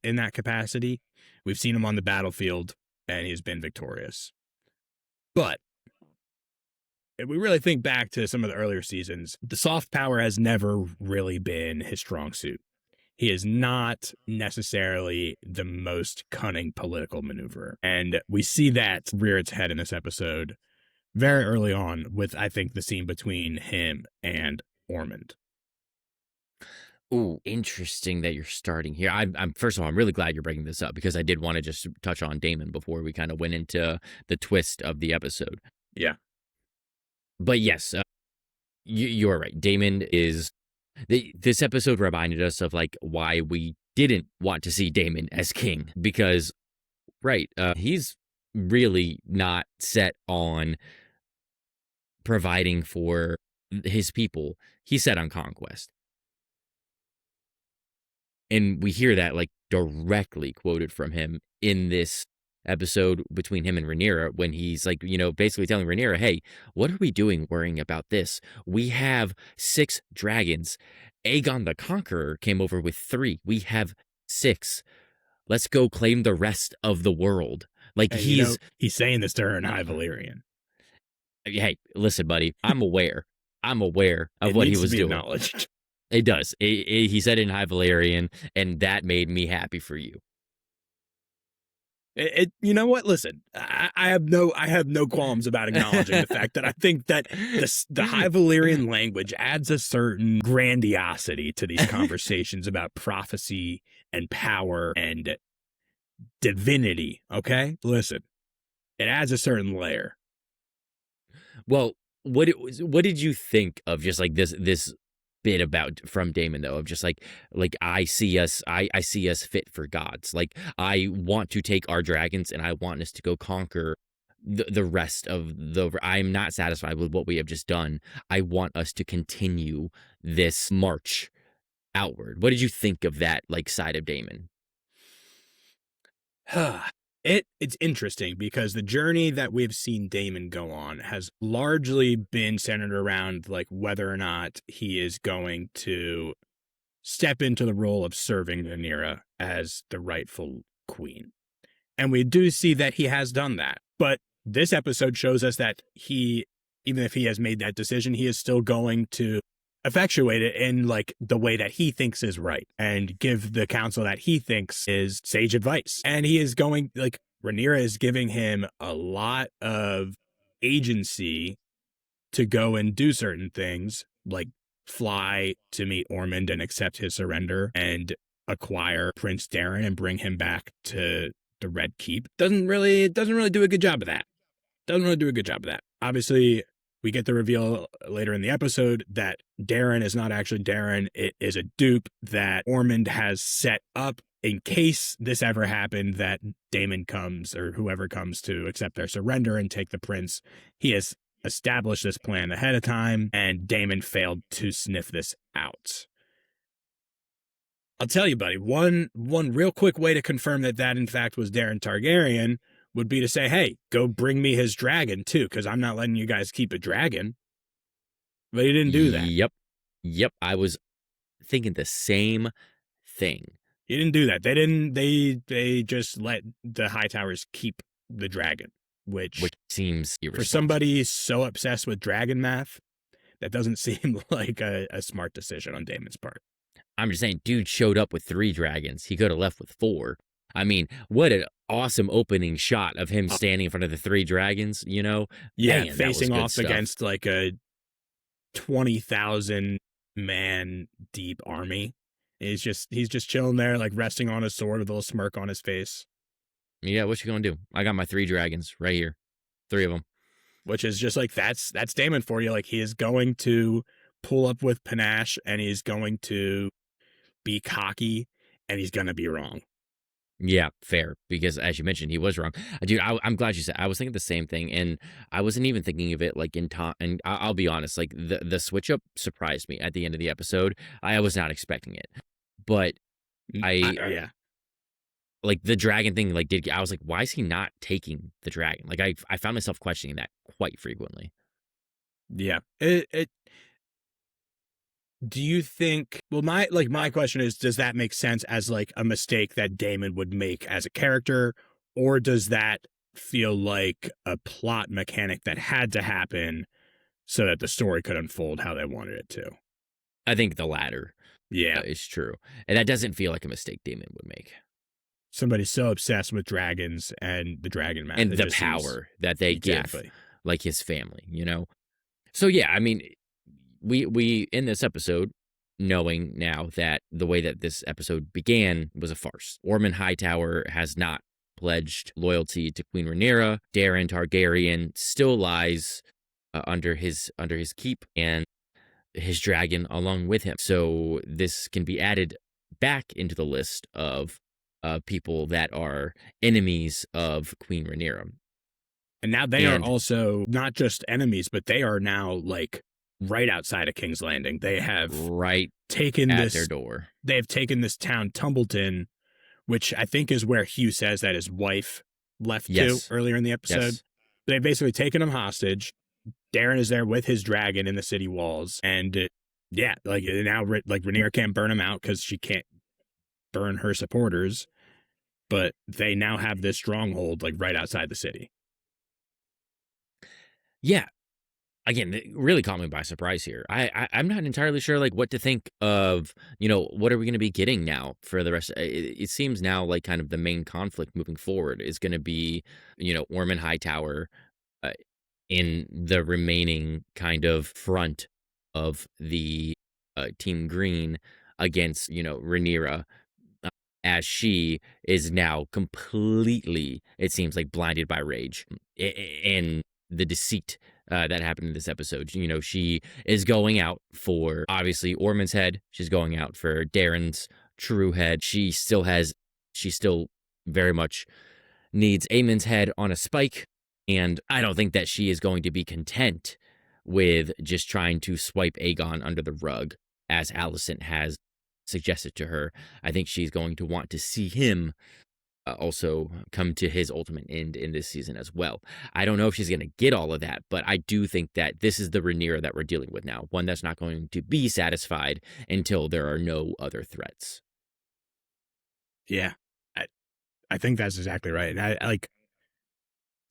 in that capacity. We've seen him on the battlefield and he's been victorious. But if we really think back to some of the earlier seasons, the soft power has never really been his strong suit. He is not necessarily the most cunning political maneuverer. And we see that rear its head in this episode very early on with, I think, the scene between him and Ormond. Ooh, interesting that you're starting here. I'm first of all, I'm really glad you're bringing this up because I did want to just touch on Damon before we kind of went into the twist of the episode. Yeah. But yes, you're right. Damon is this episode reminded us of like why we didn't want to see Damon as king because, right, he's really not set on providing for his people. He's set on conquest. And we hear that like directly quoted from him in this episode between him and Rhaenyra when he's like, basically telling Rhaenyra, hey, what are we doing worrying about this? We have 6 dragons. Aegon the Conqueror came over with 3. We have 6. Let's go claim the rest of the world. Like And, he's saying this to her in High Valyrian. Hey, listen, buddy, I'm aware. I'm aware of It what he needs to was be doing. acknowledged. It does. He said it in High Valyrian, and that made me happy for you. You know what? Listen, I have no qualms about acknowledging the fact that I think that the High Valyrian language adds a certain grandiosity to these conversations about prophecy and power and divinity. Okay, listen, it adds a certain layer. Well, what did you think of just like this bit about from Damon though, of just like I see us fit for gods. Like I want to take our dragons and I want us to go conquer the rest of the. I'm not satisfied with what we have just done. I want us to continue this march outward. What did you think of that like side of Damon? It's interesting because the journey that we've seen Damon go on has largely been centered around like whether or not he is going to step into the role of serving Rhaenyra as the rightful queen. And we do see that he has done that. But this episode shows us that he, even if he has made that decision, he is still going to effectuate it in like the way that he thinks is right and give the counsel that he thinks is sage advice. And he is going, like, Rhaenyra is giving him a lot of agency to go and do certain things, like fly to meet Ormond and accept his surrender and acquire Prince Darren and bring him back to the Red Keep. Doesn't really do a good job of that. Obviously, we get the reveal later in the episode that Darren is not actually Darren. It is a dupe that Ormond has set up in case this ever happened, that Daemon comes or whoever comes to accept their surrender and take the prince. He has established this plan ahead of time, and Daemon failed to sniff this out. I'll tell you, buddy, one real quick way to confirm that in fact was Darren Targaryen would be to say, hey, go bring me his dragon too, because I'm not letting you guys keep a dragon. But he didn't do that. Yep. I was thinking the same thing. He didn't do that. They just let the Hightowers keep the dragon, which seems irresponsible. For somebody so obsessed with dragon math, that doesn't seem like a smart decision on Daemon's part. I'm just saying, dude showed up with 3 dragons. He could have left with 4. I mean, what an awesome opening shot of him standing in front of the 3 dragons, you know? Yeah, Man, facing off stuff. Against like a 20,000 man deep army. He's just chilling there, like resting on his sword with a little smirk on his face. Yeah, what you gonna do? I got my 3 dragons right here. 3 of them. Which is just like, that's Daemon for you. Like, he is going to pull up with panache, and he's going to be cocky, and he's going to be wrong. Yeah, fair. Because as you mentioned, he was wrong. Dude, I'm glad you said. I was thinking the same thing, and I wasn't even thinking of it like in time. And I'll be honest, like the switch up surprised me at the end of the episode. I was not expecting it, but yeah, like the dragon thing. Like, I was like, why is he not taking the dragon? Like, I found myself questioning that quite frequently. Yeah, do you think, well, my question is, does that make sense as like a mistake that Daemon would make as a character, or does that feel like a plot mechanic that had to happen so that the story could unfold how they wanted it to? I think the latter. Yeah, is true. And that doesn't feel like a mistake Daemon would make. Somebody so obsessed with dragons and the dragon math. And the power that they give, like his family, you know? So, yeah, I mean, we in this episode, knowing now that the way that this episode began was a farce. Ormond Hightower has not pledged loyalty to Queen Rhaenyra. Darren Targaryen still lies under his keep, and his dragon along with him. So this can be added back into the list of people that are enemies of Queen Rhaenyra. And now they are also not just enemies, but they are now like right outside of King's Landing. They have taken at their door. They have taken this town, Tumbleton, which I think is where Hugh says that his wife left to earlier in the episode. Yes. They've basically taken him hostage. Darren is there with his dragon in the city walls. And now like Rhaenyra can't burn him out because she can't burn her supporters. But they now have this stronghold like right outside the city. Yeah. Again, it really caught me by surprise here. I'm not entirely sure like what to think of, what are we going to be getting now for the rest? It seems now like kind of the main conflict moving forward is going to be, Ormond Hightower in the remaining kind of front of the Team Green against, Rhaenyra, as she is now completely, it seems like, blinded by rage and the deceit that happened in this episode. You know, she is going out for obviously Ormond's head. She's going out for Darren's true head. She still very much needs Aemon's head on a spike. And I don't think that she is going to be content with just trying to swipe Aegon under the rug, as Alicent has suggested to her. I think she's going to want to see him also come to his ultimate end in this season as well. I don't know if she's going to get all of that, but I do think that this is the Rhaenyra that we're dealing with now, one that's not going to be satisfied until there are no other threats. Yeah, I think that's exactly right. And I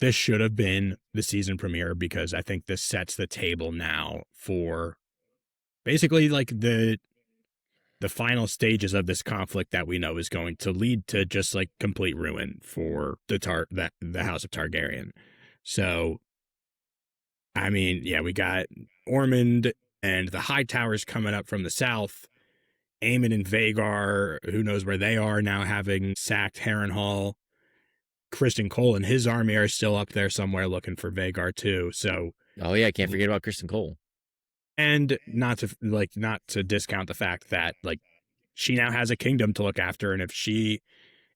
this should have been the season premiere, because I think this sets the table now for basically like the final stages of this conflict that we know is going to lead to just like complete ruin for the House of Targaryen. So, I mean, yeah, we got Ormond and the High Towers coming up from the south. Aemon and Vhagar, who knows where they are now, having sacked Harrenhal. Criston Cole and his army are still up there somewhere looking for Vhagar too. So, oh yeah, can't forget about Criston Cole. And not to discount the fact that like she now has a kingdom to look after, and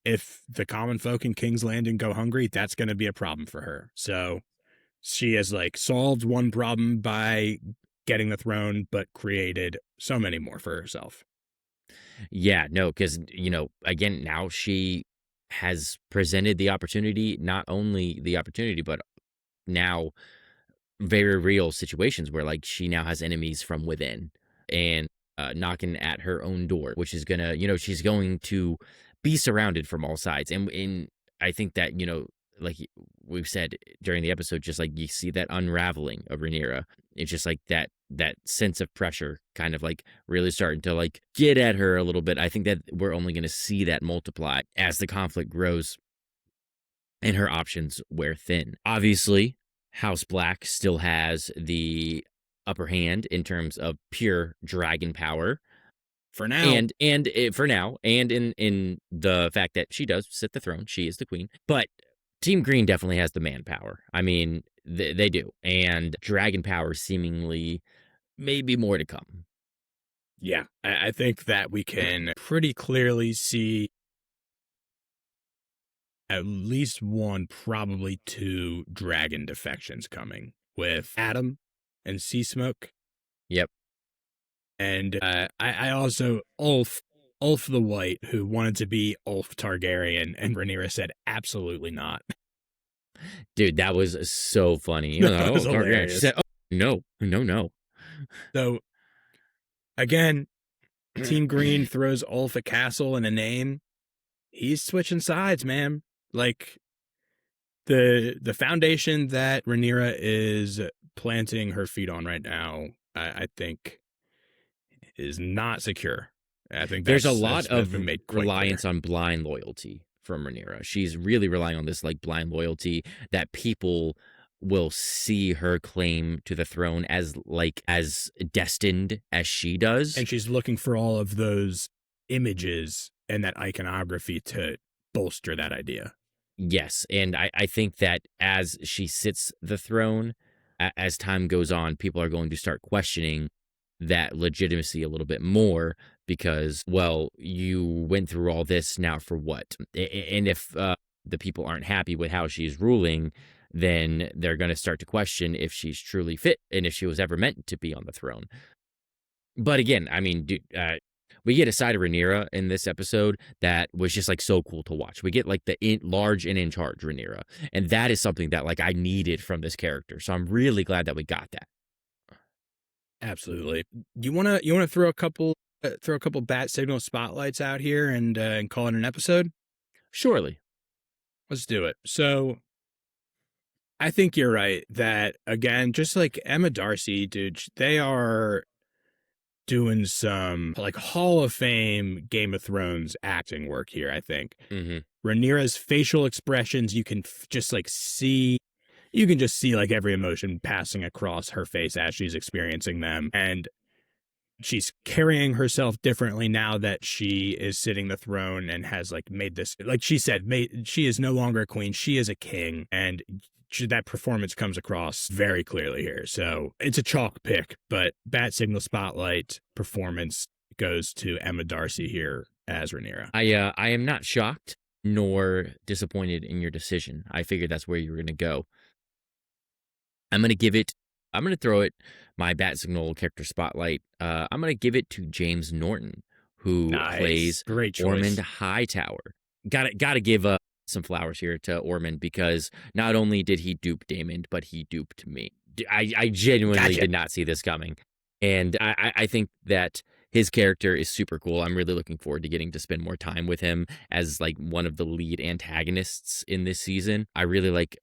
if the common folk in King's Landing go hungry, that's going to be a problem for her. So she has like solved one problem by getting the throne, but created so many more for herself. Yeah, no, because, you know, again, now she has presented the opportunity, not only the opportunity, but now very real situations where like she now has enemies from within and knocking at her own door, which is gonna, you know, she's going to be surrounded from all sides. And I think that, you know, like we've said during the episode, just like you see that unraveling of Rhaenyra. It's just like that sense of pressure kind of like really starting to like get at her a little bit. I think that we're only going to see that multiply as the conflict grows and her options wear thin. Obviously, House Black still has the upper hand in terms of pure dragon power. For now. And for now, and in the fact that she does sit the throne, she is the queen. But Team Green definitely has the manpower. I mean, they do. And dragon power seemingly maybe more to come. Yeah, I think that we can pretty clearly see at least one, probably two dragon defections coming with Adam and Sea Smoke. Yep. And I also, Ulf the White, who wanted to be Ulf Targaryen, and Rhaenyra said, absolutely not. Dude, that was so funny. That was hilarious. She said, oh, no. So, again, Team Green throws Ulf a castle and a name. He's switching sides, man. Like, the foundation that Rhaenyra is planting her feet on right now, I think, is not secure. I think there's a lot of reliance on blind loyalty from Rhaenyra. She's really relying on this like blind loyalty that people will see her claim to the throne as destined as she does. And she's looking for all of those images and that iconography to bolster that idea. Yes, and I think that as she sits the throne, as time goes on, people are going to start questioning that legitimacy a little bit more because, well, you went through all this now for what? And if the people aren't happy with how she's ruling, then they're going to start to question if she's truly fit and if she was ever meant to be on the throne. But again, I mean, we get a side of Rhaenyra in this episode that was just like so cool to watch. We get like the large and in charge Rhaenyra, and that is something that like I needed from this character. So I'm really glad that we got that. Absolutely. You wanna throw a couple bat signal spotlights out here and call it an episode? Surely. Let's do it. So I think you're right that, again, just like Emma Darcy, dude, they are doing some like Hall of Fame Game of Thrones acting work here, I think. Mm-hmm. Rhaenyra's facial expressions, you can just see like every emotion passing across her face as she's experiencing them. And she's carrying herself differently now that she is sitting the throne and has like made this, like she said, she is no longer a queen. She is a king. And that performance comes across very clearly here. So it's a chalk pick, but Bat Signal Spotlight performance goes to Emma Darcy here as Rhaenyra. I am not shocked nor disappointed in your decision. I figured that's where you were going to go. I'm going to throw it my Bat Signal character spotlight. I'm going to give it to James Norton, who plays Great choice. Ormond Hightower. Got to give some flowers here to Ormond, because not only did he dupe Daemon, but he duped me. I genuinely did not see this coming. And I think that his character is super cool. I'm really looking forward to getting to spend more time with him as like one of the lead antagonists in this season. I really like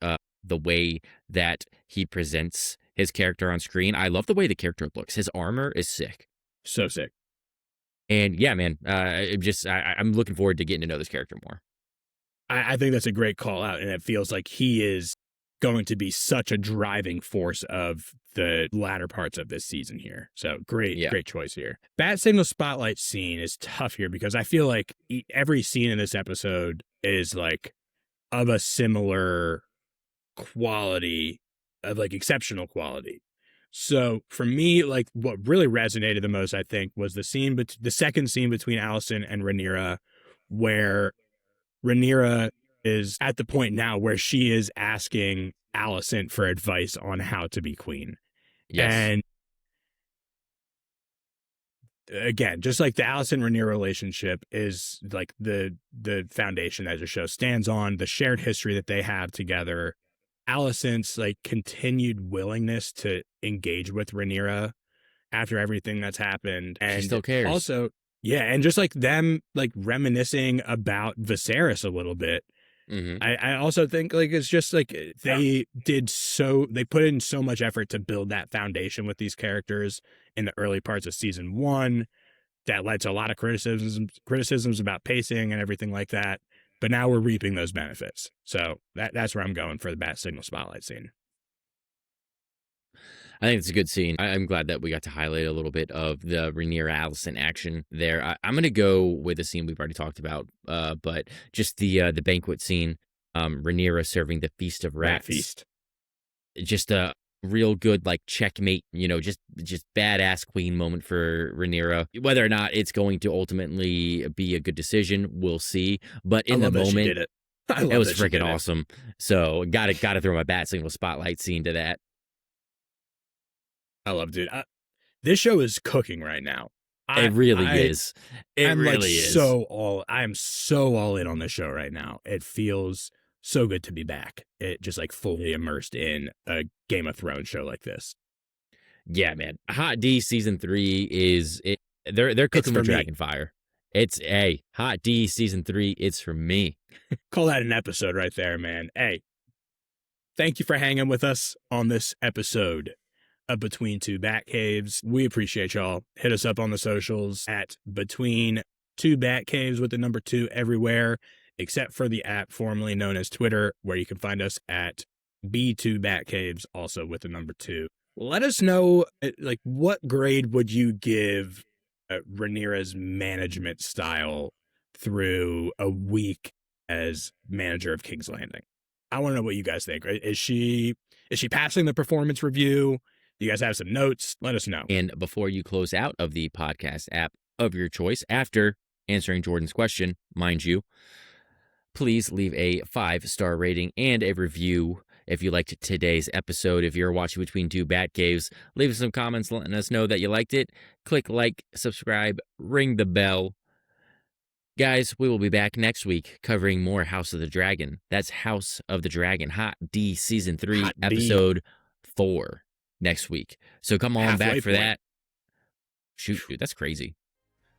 the way that he presents his character on screen. I love the way the character looks. His armor is sick. So sick. And yeah, man, I'm looking forward to getting to know this character more. I think that's a great call out, and it feels like he is going to be such a driving force of the latter parts of this season here. So great choice here. Bat Signal Spotlight scene is tough here because I feel like every scene in this episode is like of a similar quality, of like exceptional quality. So for me, like what really resonated the most, I think, was the second scene between Alicent and Rhaenyra, where Rhaenyra is at the point now where she is asking Alicent for advice on how to be queen. Yes. And again, just like the Alicent-Rhaenyra relationship is like the foundation that the show stands on, the shared history that they have together, Alicent's like continued willingness to engage with Rhaenyra after everything that's happened. And she still cares. Also, yeah, and just like them like reminiscing about Viserys a little bit. Mm-hmm. I also think like it's just like they put in so much effort to build that foundation with these characters in the early parts of season 1 that led to a lot of criticisms about pacing and everything like that. But now we're reaping those benefits. So that's where I'm going for the Bat Signal Spotlight scene. I think it's a good scene. I'm glad that we got to highlight a little bit of the Rhaenyra Alicent action there. I'm going to go with a scene we've already talked about, but just the banquet scene, Rhaenyra serving the Feast of Rats. Rat feast. Just a real good like checkmate, just badass queen moment for Rhaenyra. Whether or not it's going to ultimately be a good decision, we'll see. But in the moment, it was freaking awesome. So got to throw my Bat Signal Spotlight scene to that. I love, dude. This show is cooking right now. It really is. It really is. I am so all in on this show right now. It feels so good to be back. It just like fully immersed in a Game of Thrones show like this. Yeah, man. Hot D season 3 is it. They're cooking with dragon fire. It's Hot D season 3. It's for me. Call that an episode right there, man. Hey, thank you for hanging with us on this episode of Between Two Batcaves. We appreciate y'all. Hit us up on the socials at Between Two Batcaves with the number 2 everywhere, except for the app formerly known as Twitter, where you can find us at B2 Batcaves, also with the number 2. Let us know, like, what grade would you give Rhaenyra's management style through a week as manager of King's Landing? I want to know what you guys think. Is she passing the performance review? Do you guys have some notes? Let us know. And before you close out of the podcast app of your choice, after answering Jordan's question, mind you, please leave a 5-star rating and a review if you liked today's episode. If you're watching Between Two Batcaves, leave us some comments letting us know that you liked it. Click like, subscribe, ring the bell. Guys, we will be back next week covering more House of the Dragon. That's House of the Dragon, Hot D Season 3, Episode 4 next week. So come on back for that. Shoot, dude, that's crazy.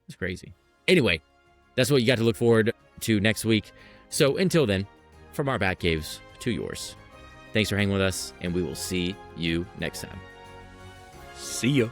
That's crazy. Anyway, that's what you got to look forward to next week. So until then, from our Batcaves to yours, thanks for hanging with us, and we will see you next time. See ya.